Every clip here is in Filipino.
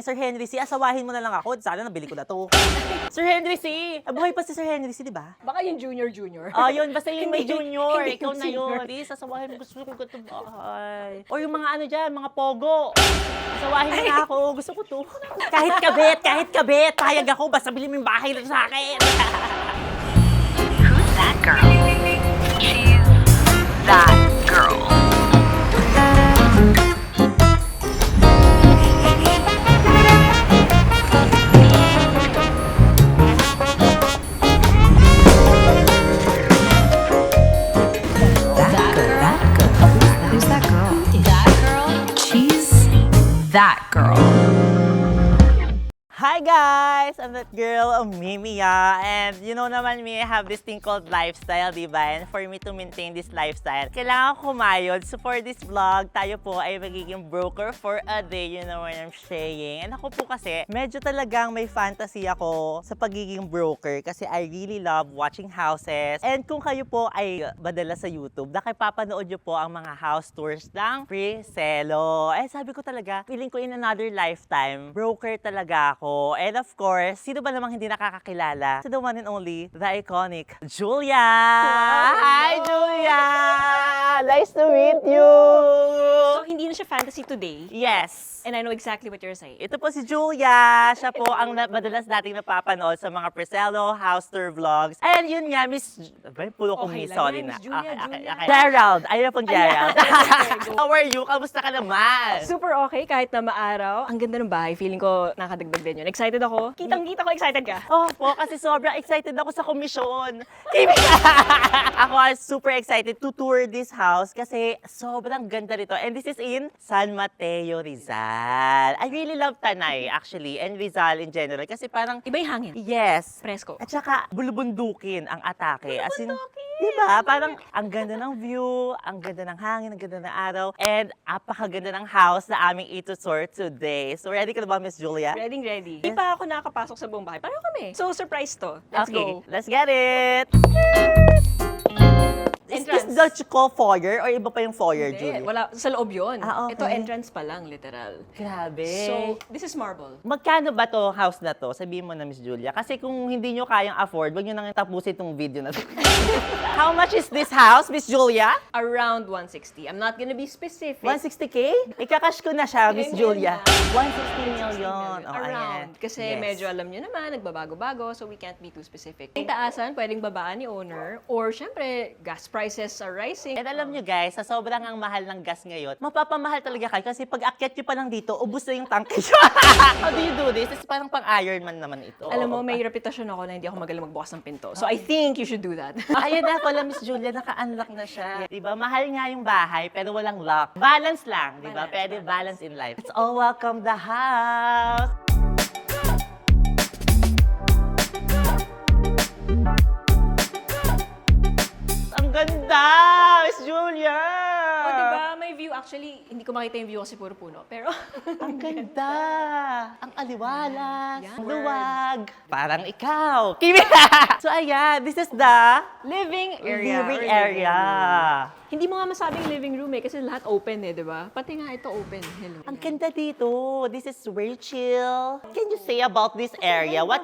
Sir Henry C, asawahin mo na lang ako. Sana nabili ko na to. Sir Henry C! Buhay pa si Sir Henry C, di ba? Baka yung junior. Yun. Basta yung may junior. Hindi Ikaw yung na senior. yun. Please, asawahin mo. Gusto ko ito bahay. Or yung mga ano dyan, mga pogo. Asawahin mo na ako. Gusto ko to. Kahit kabit. Payag ako. Basta bilhin mo yung bahay na sa akin. Who's that girl? She's that girl. Who's that girl? That girl? She's that girl. Hi guys! I'm that girl, Mimia. And you know naman me, I have this thing called lifestyle, diba? And for me to maintain this lifestyle, kailangan ko kumayod. So for this vlog, tayo po ay magiging broker for a day. You know what I'm saying? And ako po kasi, medyo talagang may fantasy ako sa pagiging broker kasi I really love watching houses. And kung kayo po ay badala sa YouTube, nakipapanood nyo po ang mga house tours ng Pre-Selo. Eh sabi ko talaga, feeling ko in another lifetime, broker talaga ako. And of course, sino ba namang hindi nakakakilala? To the one and only, the iconic Julia! Hi, Julia! Nice to meet you! So, hindi na siya fantasy today. Yes! And I know exactly what you're saying. Ito po si Julia. Siya po ang madalas nating napapanood sa mga Preselo house tour vlogs. And yun nga, Miss... Pulo ko Okay Miss, lang sorry yan, na. Miss Julia, Julia. Gerald! Ayun pong Gerald. Ayan. How are you? Kamusta ka naman? Super okay kahit na maaraw. Ang ganda ng bahay. Feeling ko nakadagdag din yun. Excited ako. Kitang-kita ko excited ka. Oh po, kasi sobrang excited ako sa komisyon. Ako ay super excited to tour this house kasi sobrang ganda nito. And this is in San Mateo, Rizal. I really love Tanay actually and Rizal in general kasi parang Iba yung hangin. yes. Presko. At saka bulubundukin ang atake. As in, diba? Parang ang ganda ng view, ang ganda ng hangin, ang ganda ng araw, and apakaganda ng house na aming itutour today. So ready ka na ba, Miss Julia? Ready. Di pa ako nakakapasok sa buong bahay. Pareho kami. So, surprise to. Let's go. Let's get it! Is this Entrance. the call foyer or iba pa yung foyer, Hindi, Julia? wala. Sa loob yun. Okay. Ito, entrance pa lang, literal. Grabe. So, this is marble. Magkano ba to house na to? Sabihin mo na, Miss Julia. Kasi kung hindi nyo kayang afford, wag nyo nang tapusin itong video na to. How much is this house, Miss Julia? Around 160. I'm not gonna be specific. 160K? Ikakash ko na siya, Miss Ganyan Julia. na. 160 million. Oh, Around. ayan. Kasi Yes. medyo alam nyo naman, nagbabago-bago, so we can't be too specific. Yung taasan, pwedeng babaan ni owner, or syempre, gas prices are rising. And alam nyo guys, sa sobrang ang mahal ng gas ngayon, mapapamahal talaga kayo kasi pag akyat nyo pa lang dito, ubus na yung tangke nyo. How do you do this? It's parang pang Ironman naman ito. Alam mo, may reputasyon ako na hindi ako magaling magbukas ng pinto. So I think you should do that. Ayan na pala, Miss Julia, naka-unlock na siya. Diba? Mahal nga yung bahay, pero walang lock. Balance lang, diba? Pwede balance in life. Let's all welcome the house! Ang ganda! Miss Julia! O, diba? May view. Actually, hindi ko makita yung view kasi puro puno. Pero, Ang ganda! Ang aliwalas, Yan. ang luwag. Parang ikaw. So ayan, this is the living area. living or area. room. Hindi mo nga masabing living room eh, kasi lahat open eh, di ba? Pati nga ito open. Hello. Ang ganda dito. This is very chill. Can you say about this area? What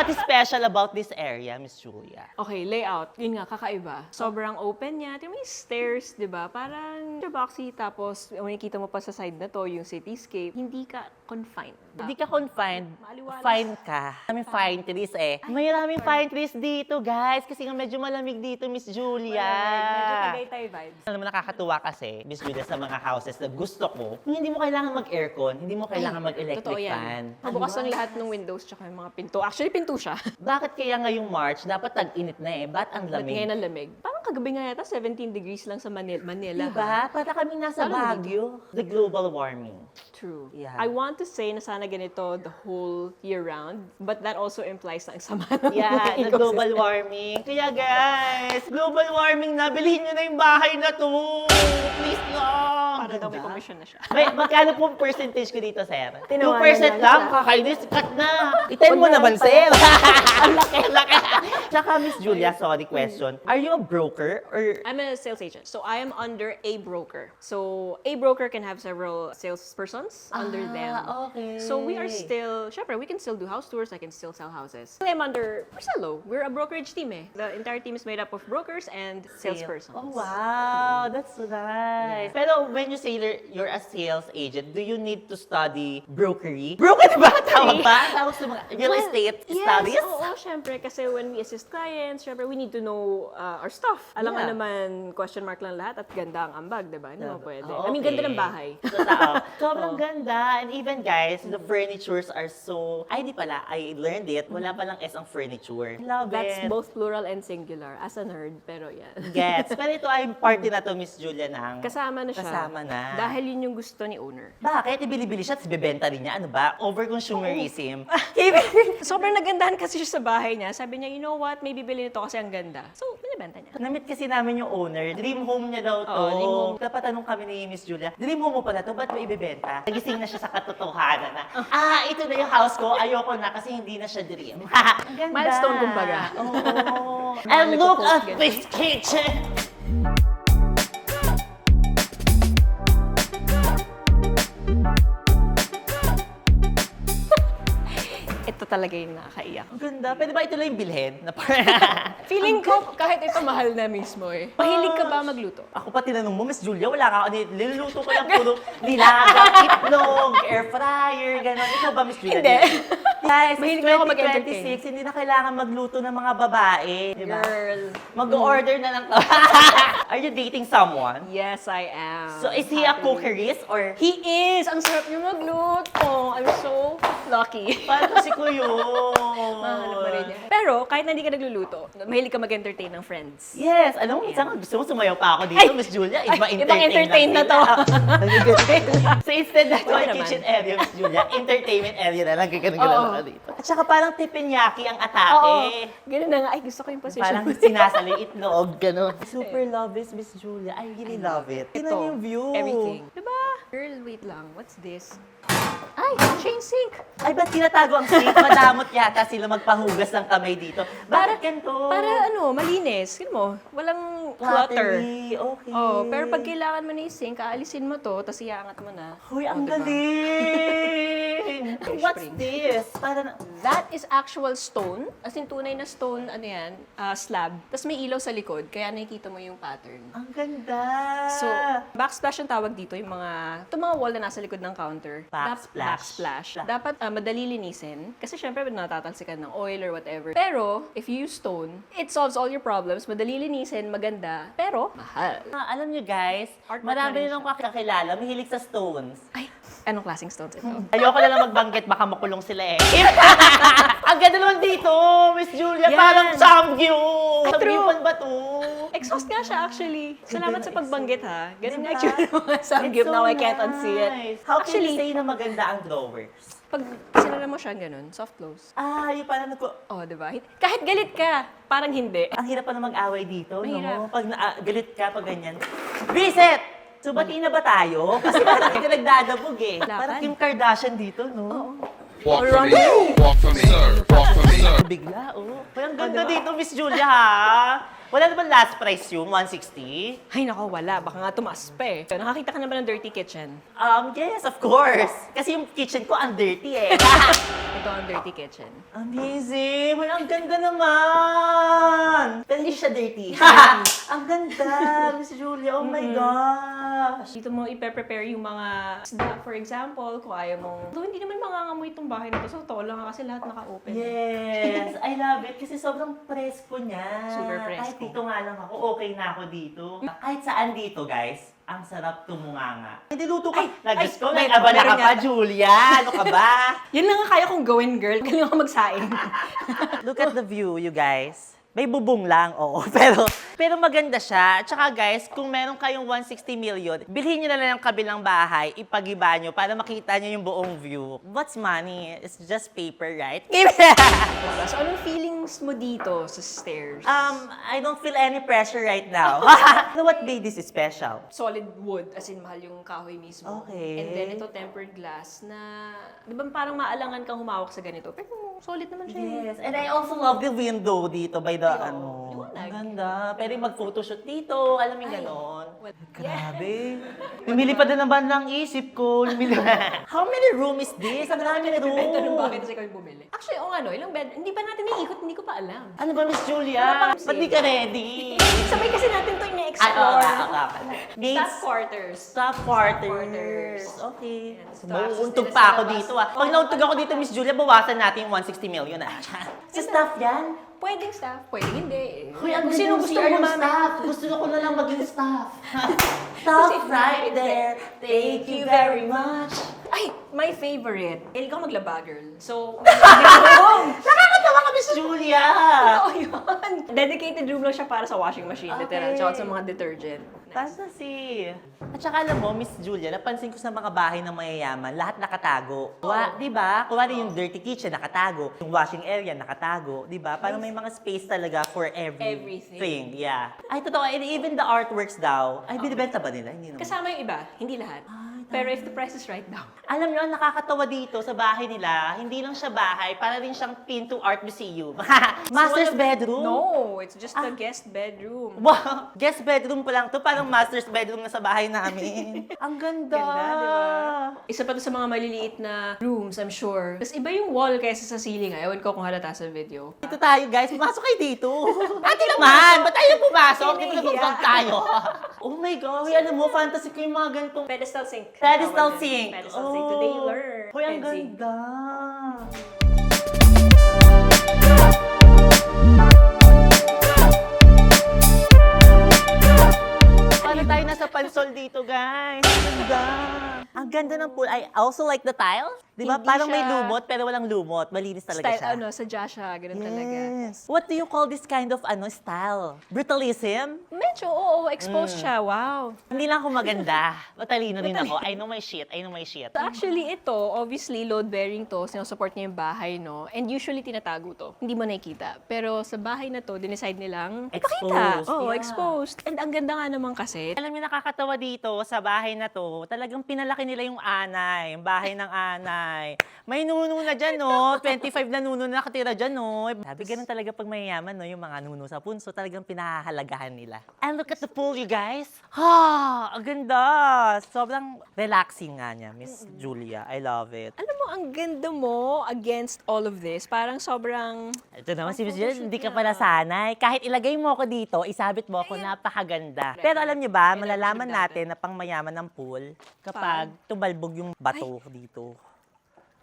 is special about this area, Miss Julia? Okay, layout. Yun nga, kakaiba. Sobrang open niya. Tingnan mo yung stairs, di ba? Parang boxy, tapos makikita mo pa sa side na to, yung cityscape. Hindi ka confined. Hindi ka confined, Maaliwalas. fine ka. Maraming fine trees eh. Maraming fine trees dito, guys. Kasi nga medyo malamig dito, Miss Julia. Medyo Tagaytay vibes. Alam mo, nakakatuwa kasi, Miss Julia, sa mga houses na gusto ko, hindi mo kailangan mag-aircon, hindi mo kailangan Totoo mag-electric yan. fan. Mabukas ang lahat ng windows tsaka yung mga pinto. Actually, pinto siya. Bakit kaya ngayong March, dapat tag-init na eh? Ba't ang Ba't ngayon lamig? ang lamig? Parang kagabi nga yata, 17 degrees lang sa Manila. Diba? Para kami nasa Lalo Baguio. The global warming. True. Yeah. I want to say na sana ganito the whole year round, but that also implies na ang sama ng Yeah, the ecosystem. global warming. Kaya guys, global warming na, bilhin nyo na yung bahay na to. Please lang. para daw may Ganda. commission na siya. May, magkano po percentage ko dito, sir? 2% Tinawanan lang lang? siya. Kakainis, cut na. Itan mo Huwag na naman, lang sir. Ang laki. Tsaka, Miss Julia, sorry question. Are you a broker or... I'm a sales agent. So I am under a broker. So a broker can have several salespersons under them. okay. So we are still, syempre, we can still do house tours. I can still sell houses. I'm under Marcelo. We're a brokerage team eh. The entire team is made up of brokers and salespersons. Oh, wow. That's so nice. Pero when you say you're a sales agent, do you need to study brokery? Brokery ba? Tawag ba? Tawag sa mga real estate studies? Yes, oo, syempre. Kasi when we assist clients, syempre, we need to know our stuff. Alam nga Yeah. naman, question mark lang lahat at ganda ang ambag, di ba? Hindi mo pwede. Oh, I mean, ganda ng bahay. Totoo. Sobrang ganda. And even guys, the furnitures are so... Ay, di pala. I learned it. Wala palang S ang furniture. Love That's it. both plural and singular. As a nerd, pero yan. Gets. Pero ito ay party na to, Miss Julia, ng... Kasama na siya. Kasama na. Dahil yun yung gusto ni owner. Bakit? Ibili-bili siya at bibenta rin niya. Ano ba? Over-consumerism. Sobrang nagandahan kasi siya sa bahay niya. Sabi niya, you know what, may bibili nito kasi ang ganda. So, binibenta niya. Namit kasi namin yung owner. Dream home niya daw to. Oo, dream home. Napatanong kami ni Miss Julia, dream home mo pala to, ba't mo ibebenta? Nagising na siya sa katotohanan na, ito na yung house ko, ayoko na kasi hindi na siya dream. Ang ganda. Milestone, kumbaga. Oo. Mga And look nagpo-post at ganun. this kitchen! Ito talaga yung nakakaiyak. Ang ganda. Pwede ba ito lang yung bilhin? Feeling ko, kahit ito mahal na mismo eh. Mahilig ka ba magluto? Ako pa tinanong mo, Miss Julia, wala ka. Niluluto ko lang puro nilaga, itlog, air fryer, gano'n. Ikaw ba, Miss Julia? Hindi. Guys, Mahilig it's na ako mag-entertain. 2026, hindi na kailangan magluto ng mga babae. Di ba? Girl. Mag-order na lang. Are you dating someone? Yes, I am. So, is he a cookerist or... He is! Ang sarap niya magluto. I'm so lucky. Paano si Kuyo? Mahanap na rin niya. Pero, kahit na hindi ka nagluluto, mahilig ka mag-entertain ng friends. Yes, alam mo, minsan gusto mo sumayaw pa ako dito, Miss Julia. ibang entertain na to. So instead na Oo my naman. kitchen area, Miss Julia, entertainment area na lang, gano'n Oo. ka dito. At saka parang teppanyaki ang Oo. atake. Ganun na nga. Ay, gusto ko yung position. Parang sinasali itlog, gano'n. Super love this, Miss Julia. I really love it. Tingnan Ito, yung view. everything. Diba? Girl, wait lang. What's this? Ay, chain sink. Ay, ba't tinatago ang sink? Madamot yata sila magpahugas ng kamay dito. Bakit ganito? Para ano, malinis. Yun mo, walang clutter. Watery, okay. Oh, pero pag kailangan mo na yung sink, aalisin mo to, tapos iangat mo na. Hoy, ang diba? galing! What's spring. this? Para That is actual stone. As in, tunay na stone, ano yan, slab. Tapos may ilaw sa likod, kaya nakikita mo yung pattern. ang ganda! So, backsplash ang tawag dito, yung mga, itong mga wall na nasa likod ng counter. Backsplash. Backsplash. Dapat madali linisin. Kasi syempre, natatalsikan ng oil or whatever. Pero, if you use stone, it solves all your problems. Madali linisin, maganda, pero mahal. Alam nyo guys, Artwork marami na rin rin akong kakilala, mahilig sa stones. Ay, anong klaseng stones ito? Ayoko na lang magbanggit, baka makulong sila eh. Ang ganda naman dito, Miss Julia, Yan. parang samgyup! Ay, true. Samgyupan ba to? Exhaust nga siya actually. Salamat sa ng pagbanggit ha. Ganun nga Diba? actually ng mga samgyup It's now I so can't unsee it. nice. How can Actually, you say na maganda ang drawers? pag sinala mo siya ganun, soft close. Yung parang Oh, di ba? Kahit galit ka, parang hindi. ang hirap pa na mag-away dito, Mahirap. no? Pag galit ka, pag ganyan. Reset! So, batiin na ba tayo? Kasi parang hindi ka nagdadabog eh. Laban. Parang Kim Kardashian dito, no? Walk for me, walk for me, sir, walk for me, sir. Bigla, oh. Parang ganda dito, Miss Julia, ha? Wala naman last price yung 160? Ay nako, wala. Baka nga tumaas pa eh. Nakakita ka na ba ng dirty kitchen? Yes, of course. Kasi yung kitchen ko ang dirty eh. Ito ang dirty kitchen. Amazing! Well, ang ganda naman! Pero hindi siya dirty. Ang ganda, Miss Julia. Oh my gosh! Dito mo i-prepare yung mga isda, for example, kung ayaw mong... Though hindi naman mangangamoy itong bahay na to. So, totoo lang nga kasi lahat naka-open. Yes, I love it kasi sobrang presko niya. Super presko. Kahit dito nga lang ako, okay na ako dito. Kahit saan dito, guys, ang sarap tumunganga. Hindi luto ka. Nag-Diyos ko, may- nag-abala meron ka pa, yata. Julia. Ano ka ba? Yan lang nga kaya kong gawin, girl. Galing ako magsaing. Look at the view, you guys. May bubong lang, oo. Pero Pero maganda siya. At saka guys, kung meron kayong 160 million, bilhin nyo na lang ang kabilang bahay, ipagiba nyo para makita nyo yung buong view. What's money? It's just paper, right? So, anong feelings mo dito sa stairs? I don't feel any pressure right now. So what made this special? Solid wood, as in mahal yung kahoy mismo. Okay. And then ito tempered glass na, di ba parang maalangan kang humawak sa ganito? Pero solid naman siya. Yes, and I also love the window dito by the Ay, ano. liwanag. Ang ganda. Pwede mag-photoshoot dito. Alam mo yung ganon. Well, Grabe. Lumili pa din naman ng isip ko. How many room is this? Ang dami Benta ng room. bakit kasi kami bumili. Actually, ilang bed, hindi pa natin naiikot, hindi ko pa alam. Ano ba, Miss Wala Julia? pa kasi. Ba't di ka ready? Sabay kasi natin to Ay, oo ina-explore. nga, oo nga pala. Staff quarters. Staff quarters. Okay. Staff. Mauuntog Tapos pa ako nilabas. dito ah. Pag nauntog ako dito, Miss Julia, bawasan natin yung 160 million ah. Sa staff yan? Pwedeng staff, pwedeng hindi. Kuya, Kung sino gusto mo gumamit. staff. Gusto ko na lang maging staff. Staff right there. Thank you very much. Ay, my favorite. Ikaw maglaba, girl. So, room. Nakakatawa ka, Miss Julia. Oo, yun. Dedicated room lang siya para sa washing machine, literal. Okay. Tsaka sa mga detergent. Fantasy. At saka alam mo, Miss Julia, napansin ko sa mga bahay ng mayayaman, lahat nakatago. Di ba? Kuwari yung dirty kitchen, nakatago. Yung washing area, nakatago. Di ba? Parang may mga space talaga for everything. Yeah. Ay, totoo. And even the artworks daw, ay, binibenta ba nila? Hindi naman. Kasama yung iba, hindi lahat. Pero if the price is right now. Alam nyo, nakakatawa dito sa bahay nila, hindi lang siya bahay, para rin siyang Pinto Art Museum. Master's bedroom? No, it's just the guest bedroom. Wow! Guest bedroom pa lang to, parang master's bedroom na sa bahay namin. Ang ganda! Ganda, di ba? Isa pa to sa mga maliliit na rooms, I'm sure. Tapos iba yung wall kaysa sa ceiling. Ewan ko kung halata sa video. Dito tayo, guys. Pumasok kayo dito. Ate naman! Ba't tayo pumasok? Dito na Kinihiya. vlog tayo. Oh my God! Uy, alam mo, fantasy ko yung mga ganitong Pedestal sink. pedestal sink. Pedestal sink. Today you learn. Uy, ang Pedsi. ganda. Paano tayo nasa pansol dito, guys? Ang ganda. Ang ganda ng pool. I also like the tiles. Di ba? Hindi Parang may siya- lumot, pero walang lumot. Malinis talaga siya. Sadya siya. Ganun talaga. Yes. What do you call this kind of style? Brutalism? Medyo, oo. Exposed siya. Wow. Hindi lang ako maganda. Matalino din ako. I know my shit. Actually, ito, obviously, load-bearing to. Sinusupport niya yung bahay, no? And usually, tinatago to. Hindi mo nakikita. Pero sa bahay na to, dinicide nilang ipakita. Exposed, Oo, yeah. exposed. And ang ganda nga naman kasi. Alam niyo, nakakatawa dito sa bahay na to, talagang pinalaki nila yung anay, yung bahay ng anay. May nuno na dyan, no? 25 na nuno na nakatira dyan, no? Sabi, ganun talaga pag mayayaman, no? Yung mga nuno sa punso, talagang pinahahalagahan nila. And look at the pool, you guys. Ha! Ang ganda! Sobrang relaxing nga niya, Miss Julia. I love it. Alam mo, ang ganda mo against all of this. Parang sobrang... Ito naman si Miss Julia, hindi ka pala sanay. Kahit ilagay mo ako dito, isabit mo ako, napakaganda. Pero alam niyo ba, malalaman natin na pang mayaman ng pool kapag tumalbog yung bato dito.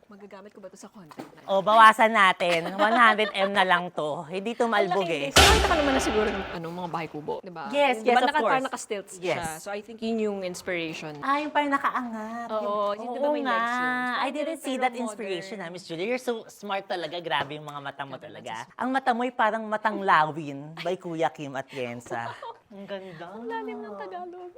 Magagamit ko ba ito sa content? O, bawasan natin. 100M na lang to. Hindi tumalbog eh. Nakita ka naman na siguro ng mga bahay kubo, di ba? Yes, Di ba yes, of course. naka-stilts Yes. siya. So I think yun yung inspiration. Ah, yung parang nakaangat. Oo, Yung- yun, di ba may nga. legs yun? I didn't see Pero that inspiration, modern. Miss Julia. You're so smart talaga. Grabe yung mga mata mo talaga. Ang mata mo'y parang matang lawin by Kuya Kim Atienza. Ang ganda. Ang Lalim ng Tagalog.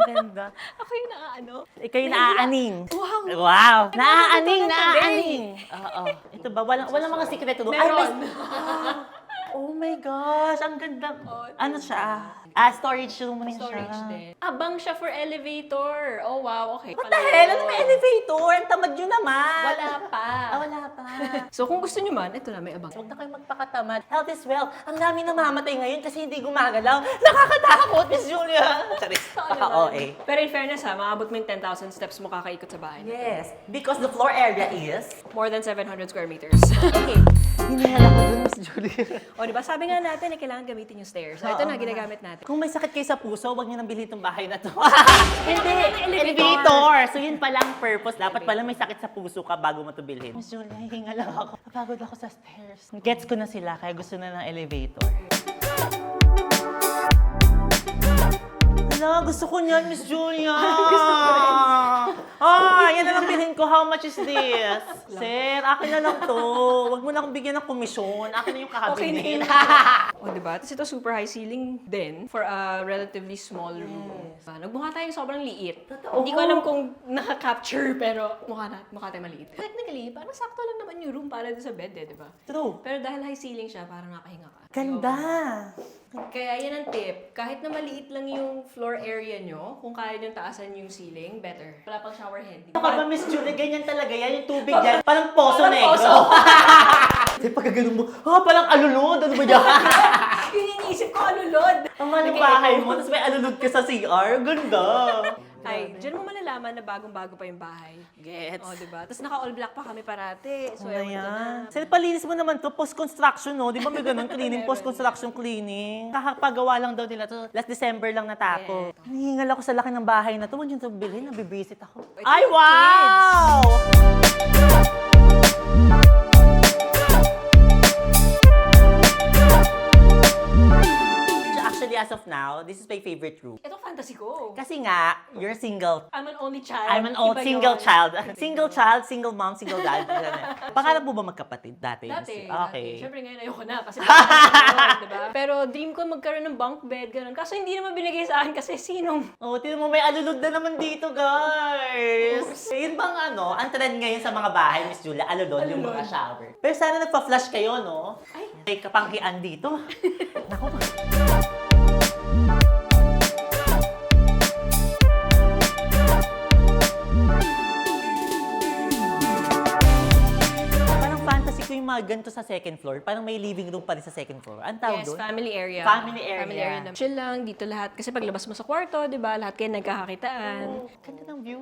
ganda. Ako yung naaano. Ikaw yung naaaning. Wow. Wow! Naaaning, Natutunan naaaning. Oo. Ito ba? Walang mga sikreto doon. Ay, Meron. Oh my gosh, ang ganda. Ano siya? Storage room rin siya. Storage din. Abang siya for elevator. Oh, wow. Okay. What the hell? Ano may elevator? Ang tamad yun naman. Wala pa. Wala pa. So kung gusto nyo man, ito na, may abang. Huwag na kayo magpakatamad. Health is wealth. Ang dami namamatay ngayon kasi hindi gumagalaw. Nakakatakot, Miss Julia. Charis. Paka-OA. Pero in fairness ha, maabot mo yung 10,000 steps mo kakaikot sa bahay. Yes. Because the floor area is... More than 700 square meters. Okay. Hinihala ko dun, Miss Julia. O, di ba? Sabi nga natin na kailangan gamitin yung stairs. So, ito na, ginagamit natin. Kung may sakit kayo sa puso, huwag niyo nang bilhin itong bahay na to. Hindi, Elevator! So yun palang purpose. Dapat pala may sakit sa puso ka bago mo ito bilhin. Miss Julia, hinga lang ako. Napagod ako sa stairs. Gets ko na sila, kaya gusto na ng elevator. Hala, gusto ko niyan, Miss Julia! Gusto ko rin. Yan na lang bilhin ko. How much is this? Sir, akin na lang to. Huwag mo na akong bigyan ng komisyon. Akin na yung Okay na kakabilhin. yun. O, diba? Tapos ito super high ceiling din for a relatively small room. Nagmukha tayong sobrang liit. Hindi ko alam kung naka-capture, pero mukha tayong maliit. Technically, parang sakto lang naman yung room para doon sa bed eh, diba? True. Pero dahil high ceiling siya, parang nakahinga ka. Ganda. Kaya yan ang tip. Kahit na maliit lang yung floor area nyo, kung kaya nyo taasan yung ceiling, better. Wala pang shower head. Ano ka ba, Miss Julie? Ganyan talaga yan. Yung tubig yan. Parang poso Parang negro. poso. Kasi pagka ganun mo, parang alulod. Ano ba yan? Yun yung iniisip ko, alulod. Ang maling bahay mo, tapos may alulod ka sa CR. Ganda. Ay, dyan mo malalaman na bagong-bago pa yung bahay. Gets. O, diba? Tapos naka-all black pa kami parati. So, Ano ewan ko na. yan? Sir, palinis mo naman to, post-construction, no? Di ba may ganun, cleaning, post-construction cleaning? Kakapagawa lang daw nila to. Last December lang natapos. Hinihingal ako sa laki ng bahay na to. Huwag yun to bilhin, nabibisit ako. Ito Ay, yung wow! Actually, as of now, this is my favorite room. Ito fantasy ko. Kasi nga, you're single. I'm an only child. I'm an old Iba single yun. child. Single child, single mom, single dad. Pangarap mo ba magkapatid dati? Dati. Okay. Siyempre ngayon ayoko na kasi yun, diba? Pero dream ko magkaroon ng bunk bed, ganun. Kaso hindi naman binigay sa akin kasi sinong... Oh, tinan mo, may alulod na naman dito, guys. Yun bang ang trend ngayon sa mga bahay, Miss Julia, alulod yung mga shower. Pero sana nagpa-flush kayo, no? Ay. May kapangkian dito. Naku. Parang fantasy ko yung mga ganito sa second floor. Parang may living room pa rin sa second floor. Ang tawag Yes, doon? family area. Family area. Family area na. Chill lang, dito lahat. Kasi paglabas mo sa kwarto, di ba, lahat kayo nagkakakitaan. Oh, ganda ng view.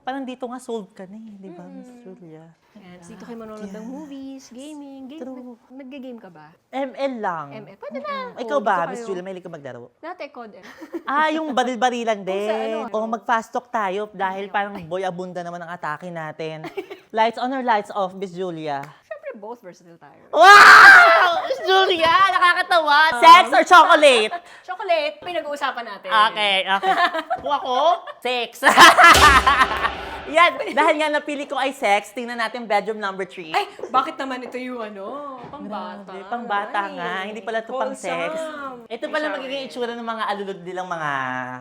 Parang dito nga sold ka na di ba, Miss Julia? Ayan, tapos dito kayo manonood ng movies, gaming. True. Nag-game ka ba? ML lang. ML. Pwede lang. Ikaw Oo, ba, dito Miss kayo. Julia, mahilig ka maglaro? Dati, COD. Yung baril-barilan din. sa ano? O mag-fast talk tayo dahil parang boy abunda naman ang atake natin. Lights on or lights off, Miss Julia? Siyempre, both versatile tayo. Wow! Miss Julia, nakakatawa. Sex or chocolate? Chocolate, pinag-uusapan natin. Okay. Kung ako, sex. Yan, dahil nga napili ko ay sex, tingnan natin bedroom number 3. Ay, bakit naman ito yung pangbata? Grabe, pangbata nga. Hindi pala ito pang sex. Wholesome. Ito pala May magiging shower itsura ng mga alulod nilang mga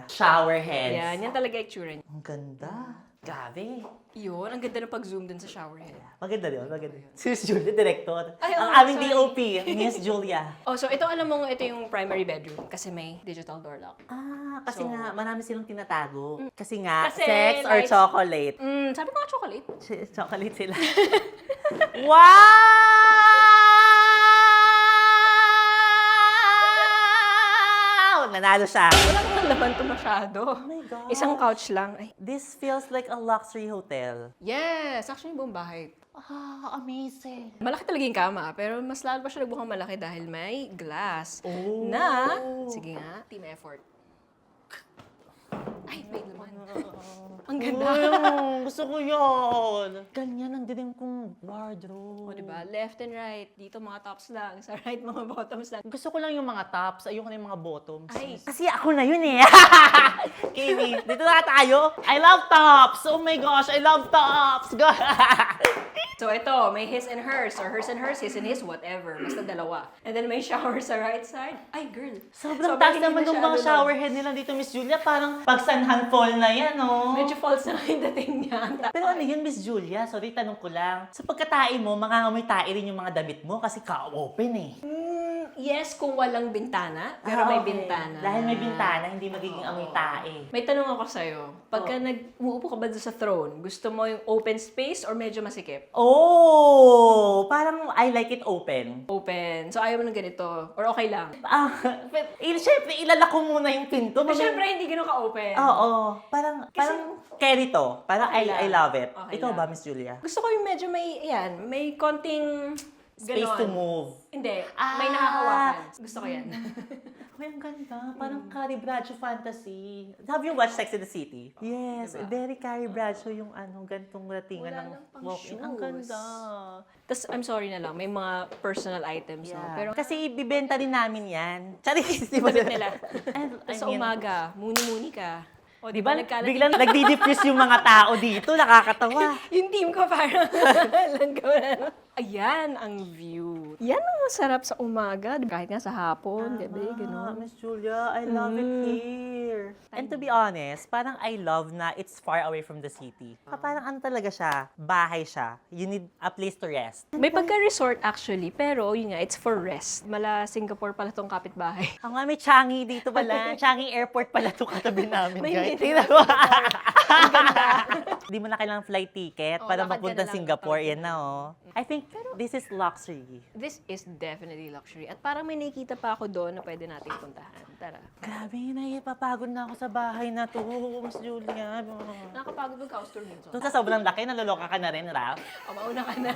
shower heads. Yan talaga itsura niya. Ang ganda. Grabe. Yun, ang ganda ng pag-zoom dun sa shower head. Maganda yun, maganda. Si Miss Julia, director. Ay, Ang oo, aming sorry. DOP, Miss Julia. Oh, so ito alam mo, ito yung primary bedroom kasi may digital door lock. Kasi So- nga, marami silang tinatago. Kasi nga, Kasi sex or lights- chocolate. Sabi ko nga chocolate. Chocolate sila. Wow! Nanalo siya. Wala naman naman ito masyado. Oh my God. Isang couch lang. Ay, This feels like a luxury hotel. yes! Actually, buong bahay. Amazing. Malaki talaga yung kama, pero mas lalo pa siya nagbukhang malaki dahil may glass. Oh. Na, sige nga, team effort. Ay, may naman. Ang ganda. Gusto ko yun. Ganyan ang dilim kong wardrobe. O, diba? Left and right. Dito mga tops lang. Sa right, mga bottoms lang. Gusto ko lang yung mga tops, ayoko na yung mga bottoms. Ay. Kasi ako na yun eh. Kimi, dito na tayo. I love tops! Oh my gosh, I love tops! So, ito, may his and hers. Or hers and hers, his and his, whatever. Basta dalawa. And then may shower sa right side. Ay, girl. Sobrang taas hindi naman na ng siya mga ano, shower head nila dito, Miss Julia. Parang pagsanhan fall na yan, oh. Medyo false na yung dating niya. Pero ano yun, Miss Julia? Sorry, tanong ko lang. Sa pagkatai mo, mangangamoy tae rin yung mga damit mo kasi ka-open eh. Yes, kung walang bintana, pero may okay. bintana. Dahil may bintana, hindi magiging amoy tae. May tanong ako sa'yo. Pagka nag-uupo ka ba doon sa throne, gusto mo yung open space or medyo masikip? Oh, parang I like it open. Open. So, ayaw mo ng ganito? Or okay lang? Siyempre, ilalak ko muna yung pinto. Pero syempre, hindi ganun ka-open. Oo, parang carry to. Parang Okay I lang. love it. Okay Ikaw lang. ba, Miss Julia? Gusto ko yung medyo may konting Space ganon. to move. Hindi. May nakahawakan. Gusto ko yan. Ay, ang ganda. Parang Carrie Bradshaw fantasy. Have you watched Sex and the City? Yes, very Carrie Bradshaw yung gantong ratingan Wala ng lang pang walk-in. Ang shoes. ganda. Tapos, I'm sorry na lang, may mga personal items, no? Pero, Kasi ibibenta rin namin yan. Charis, di ba? damit nila. I Tapos sa mean, umaga, muni-muni ka. O, Di ba? nagkalat- Biglang nagdi-diffuse yung mga tao dito. Nakakatawa. Yung team ko parang langgaw. Ayan ang view. Yan ang masarap sa umaga. Kahit nga sa hapon, gabi, gano'n. Miss Julia, I love it here. And to be honest, parang I love na it's far away from the city. Parang ano talaga siya, bahay siya. You need a place to rest. May pagka-resort actually, pero yun nga, it's for rest. Mala Singapore pala tong kapitbahay. Ang nga, may Changi dito pala. Changi Airport pala ito katabi namin, May guys. ganun. Tingnan mo. Hindi mo na kailangang flight ticket Oo, para lakad ka mapunta na lang. Singapore. Yan na, oh. I think this is luxury. This is definitely luxury. At parang may nakikita pa ako doon na pwede nating puntahan. Tara. Grabe, napapagod na ako sa bahay na to, Miss Julia. Nakakapagod yung house tour minsan. Doon sa sobrang laki, naloloka ka na rin, Raf. O, mauna ka na.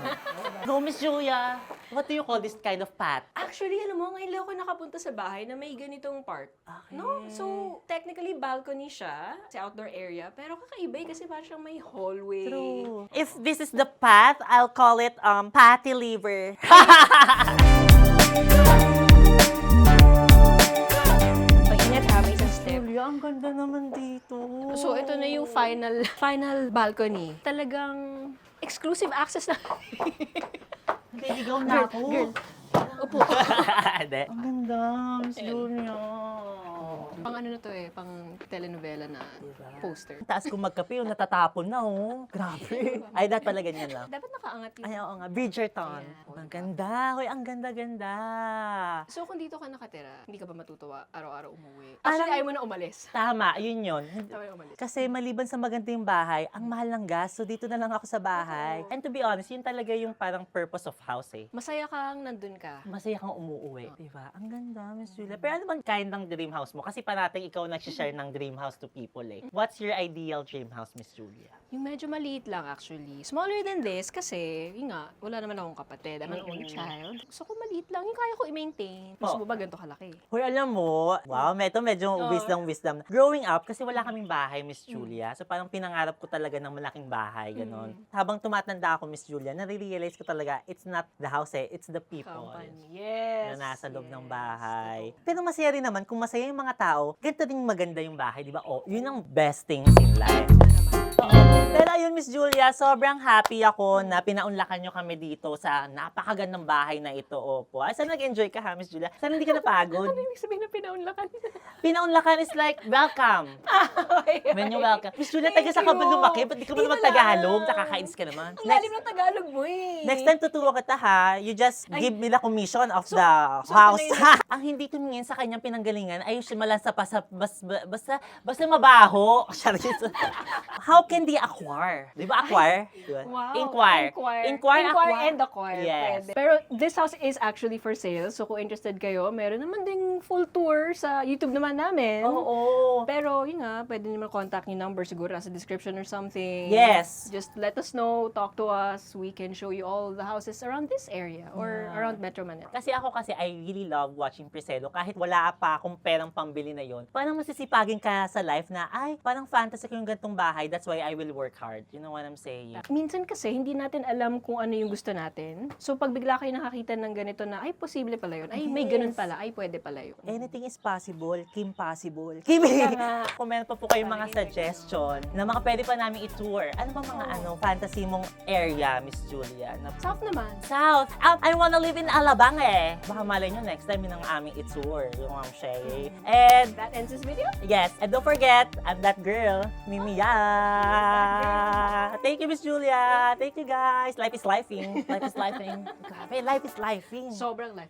Go, Miss Julia. What do you call this kind of path? Actually, alam mo, ngayon lang ako nakapunta sa bahay na may ganitong part. Okay. No? So, technically, balcony siya sa outdoor area. Pero kakaiba kasi parang siyang may hallway. True. If this is the path, I'll call it patty liver. Pag-ingat ha, may isang step. Julia, ang ganda naman dito. So, ito na yung final balcony. Talagang exclusive access na. Naliligaw na ako. Girl, upo. Hindi. Ang ganda, Miss Julia. Pang ano na to pang telenovela na poster. Taas kong magkape, yung natatapon na, oh. Grabe. Ay, dapat pala ganyan lang. Dapat nakaangat yung... Ay, oo nga. Bridgerton. Ayan. Ang ganda. Hoy, ang ganda-ganda. So, kung dito ka nakatira, hindi ka ba matutuwa araw-araw umuwi? Alam- Actually, ayaw mo na umalis. Tama, yun yun. Ayaw mo na umalis. Kasi maliban sa maganda yung bahay, ang mahal ng gas. So, dito na lang ako sa bahay. And to be honest, yun talaga yung parang purpose of house, eh. Masaya kang nandun ka. Masaya kang umuuwi. Diba? Ang ganda, Miss Julia. Pero ano bang kind ng dream house mo? Kasi parating ikaw nag-share ng dream house to people, eh. What's your ideal dream house, Miss Julia? Yung medyo maliit lang actually. Smaller than this kasi, yun nga, wala naman akong kapatid. I'm an only child. Gusto ko maliit lang. Yung kaya ko i-maintain. Gusto mo ba ganito kalaki? Hoy, alam mo, wow, medyo wisdom. Growing up, kasi wala kaming bahay, Miss Julia. So, parang pinangarap ko talaga ng malaking bahay, ganon. Habang tumatanda ako, Miss Julia, nare-realize ko talaga, it's not the house, eh. It's the people. Company. Yes. Na nasa loob ng bahay. Pero masaya rin naman, kung masaya yung mga tao, ganito rin maganda yung bahay, di ba? Oh, yun ang best things in life. Pero ayun, Miss Julia, sobrang happy ako na pinaunlakan nyo kami dito sa napakagandang bahay na ito. Opo. Ay, sana nag-enjoy ka ha, Miss Julia? Sana hindi ka napagod? Ano ibig sabihin na pinaunlakan? Pinaunlakan is like, welcome. When you welcome. Miss Julia, taga sa ka ba lumaki? Ba't di ka ba naman Tagalog? Nakakainis ka naman. Ang lalim ng Tagalog mo eh. Next time tuturo kita ha, you just give me the commission of the so house. ito na Ang hindi tumingin sa kanyang pinanggalingan ay yung malansa pa sa basta mabaho. How can they acquire? Di ba acquire? Diba? Wow. Inquire. Inquire and acquire. Yes. Pwede. Pero this house is actually for sale. So kung interested kayo, meron naman ding full tour sa YouTube naman namin. Oo. Pero yun nga, pwede naman contact yung number siguro nasa description or something. Yes. Just let us know, talk to us. We can show you all the houses around this area or around Metro Manila. Kasi I really love watching Preselo. Kahit wala pa akong perang pambili na yon, parang masisipagin ka sa life na, ay, parang fantasy ko yung gantong bahay. That's why I will work hard. You know what I'm saying? Minsan kasi, hindi natin alam kung ano yung gusto natin. So, pag bigla kayo nakakita ng ganito na, ay, posible pala yun. Ay, may ganun pala. Ay, pwede pala yun. Anything is possible. Kim possible. Kim! Kung meron pa po kayong mga suggestion na mga pwede pa namin i-tour. Ano ba mga fantasy mong area, Miss Julia? Na South naman. South. I wanna live in Alabang eh. Baka malay nyo next time yun ang aming i-tour. Yung I'm saying. And That ends this video. yes, and don't forget, I'm that girl, Mimiya. Thank you, Miss Julia. Thank you, guys. Life is lifing. Life is lifing. Grabe, life is lifing. Sobrang life.